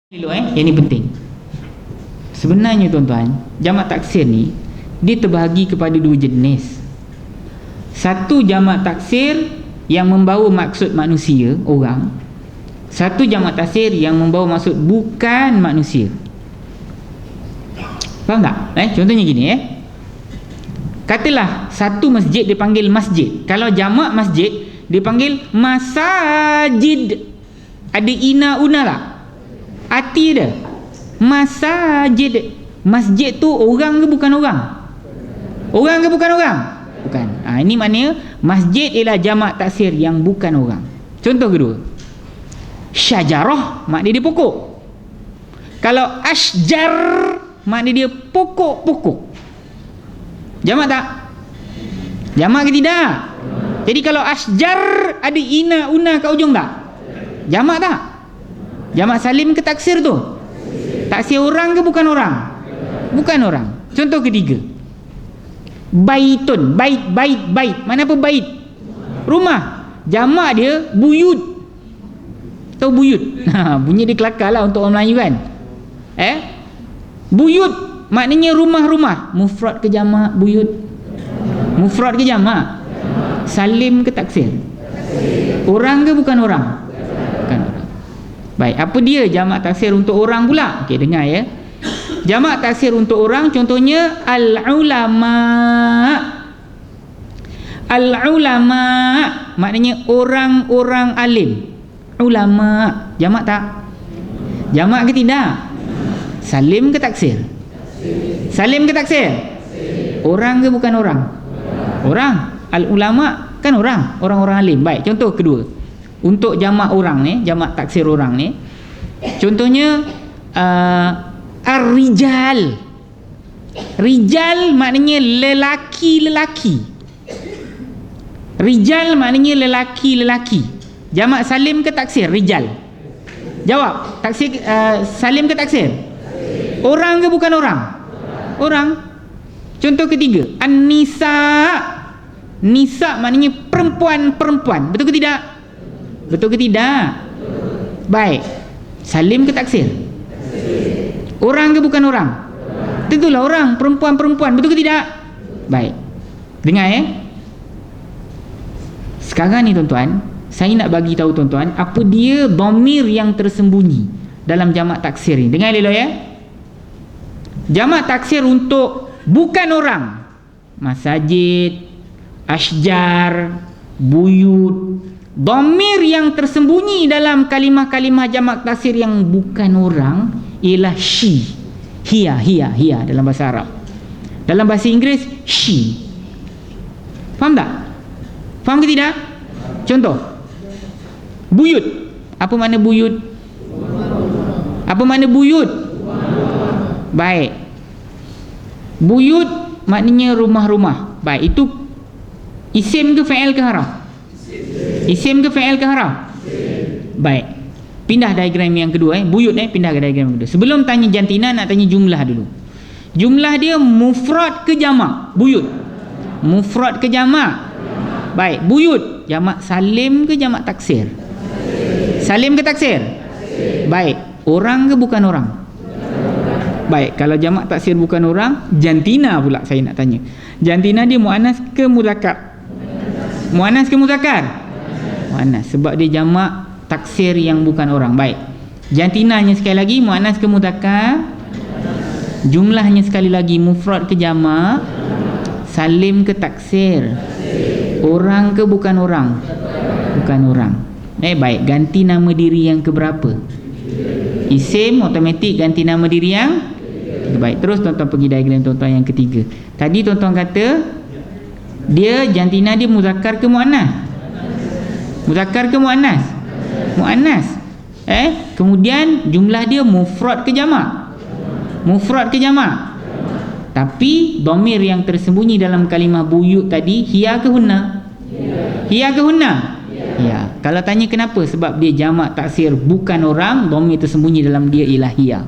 Yang ni penting. Sebenarnya tuan-tuan, jamak taksir ni dia terbahagi kepada dua jenis. Satu jamak taksir yang membawa maksud manusia, orang. Satu jamak taksir yang membawa maksud bukan manusia. Faham tak? Contohnya gini Katalah satu masjid dipanggil masjid. Kalau jamak masjid dipanggil masajid. Ada ina una tak? Arti dia masajid. Masjid tu orang ke bukan orang? Orang ke bukan orang? Bukan. Ini maknanya masjid ialah jamak taksir yang bukan orang. Contoh kedua, syajarah maknanya dia pokok. Kalau asjar maknanya dia pokok-pokok. Jamak tak? Jamak ke tidak? Jadi kalau asjar ada ina una kat ujung tak? Jamak tak? Jamak salim ke taksir tu? Taksir orang ke bukan orang? Bukan orang. Contoh ketiga, baitun. Bait. Mana apa bait? Rumah. Jamak dia buyut. Tahu buyut? Bunyi dia kelakar lah untuk orang Melayu kan. Buyut maknanya rumah-rumah. Mufrad ke jamak buyut? Mufrad ke jamak? Salim ke taksir? Orang ke bukan orang? Bukan orang. Baik, apa dia jamak taksir untuk orang pula? Okey, dengar ya. Jamak taksir untuk orang contohnya al-ulama. Al-ulama maknanya orang-orang alim. Ulama. Jamak tak? Jamak ke tidak? Salim ke taksir? Salim ke taksir? Orang ke bukan orang? Orang. Al-ulama kan orang, orang-orang alim. Baik, contoh kedua. Untuk jamak orang ni, jamak taksir orang ni, contohnya ar-rijal. Rijal maknanya lelaki-lelaki. Rijal maknanya lelaki-lelaki. Jamak salim ke taksir? Rijal. Jawab. Taksir salim ke taksir? Orang ke bukan orang? Orang. Contoh ketiga, an-nisa. Nisa maknanya perempuan-perempuan. Betul ke tidak? Betul ke tidak? Baik. Salim ke taksir? Orang ke bukan orang? Tentulah orang, perempuan-perempuan. Betul ke tidak? Baik. Dengar Sekarang ni tuan-tuan, saya nak bagi tahu tuan-tuan apa dia dhamir yang tersembunyi dalam jamak taksir ni. Dengar elok Jamak taksir untuk bukan orang. Masajid, asjar, buyut. Dhamir yang tersembunyi dalam kalimah-kalimah jamak taksir yang bukan orang ialah she, hiya dalam bahasa Arab. Dalam bahasa Inggeris she. Faham tak? Faham ke tidak? Contoh, buyut. Apa makna buyut? Apa makna buyut? Baik. Buyut maknanya rumah-rumah. Baik, itu isim ke fa'il ke haram? Isim ke fa'il ke haram? Baik. Pindah diagram yang kedua buyut pindah ke diagram yang kedua. Sebelum tanya jantina, nak tanya jumlah dulu. Jumlah dia mufrad ke jamak? Buyut. Mufrad ke jamak? Baik, buyut jamak salim ke jamak taksir? Salim ke taksir? Baik, orang ke bukan orang? Baik, kalau jamak taksir bukan orang, jantina pula saya nak tanya. Jantina dia muannas ke muzakkar? Muannas ke muzakkar? Muannas, sebab dia jamak taksir yang bukan orang. Baik, jantinanya sekali lagi muannas ke muzakkar? Jumlahnya sekali lagi mufrad ke jamak? Salim ke taksir? Orang ke bukan orang? Bukan orang. Baik, ganti nama diri yang keberapa? Isim automatik ganti nama diri yang baik. Terus tuan-tuan pergi diagram tuan-tuan yang ketiga. Tadi tuan-tuan kata dia jantina dia muzakkar ke muannas? Muzakkar ke muannas? Muannas. Kemudian jumlah dia mufrad ke jamak? Mufrad ke jamak? Tapi dhamir yang tersembunyi dalam kalimah buyut tadi hiya ke hunna? Hiya ke hunna? Ya. Kalau tanya kenapa? Sebab dia jamak taksir bukan orang, dhamir tersembunyi dalam dia ialah hiya.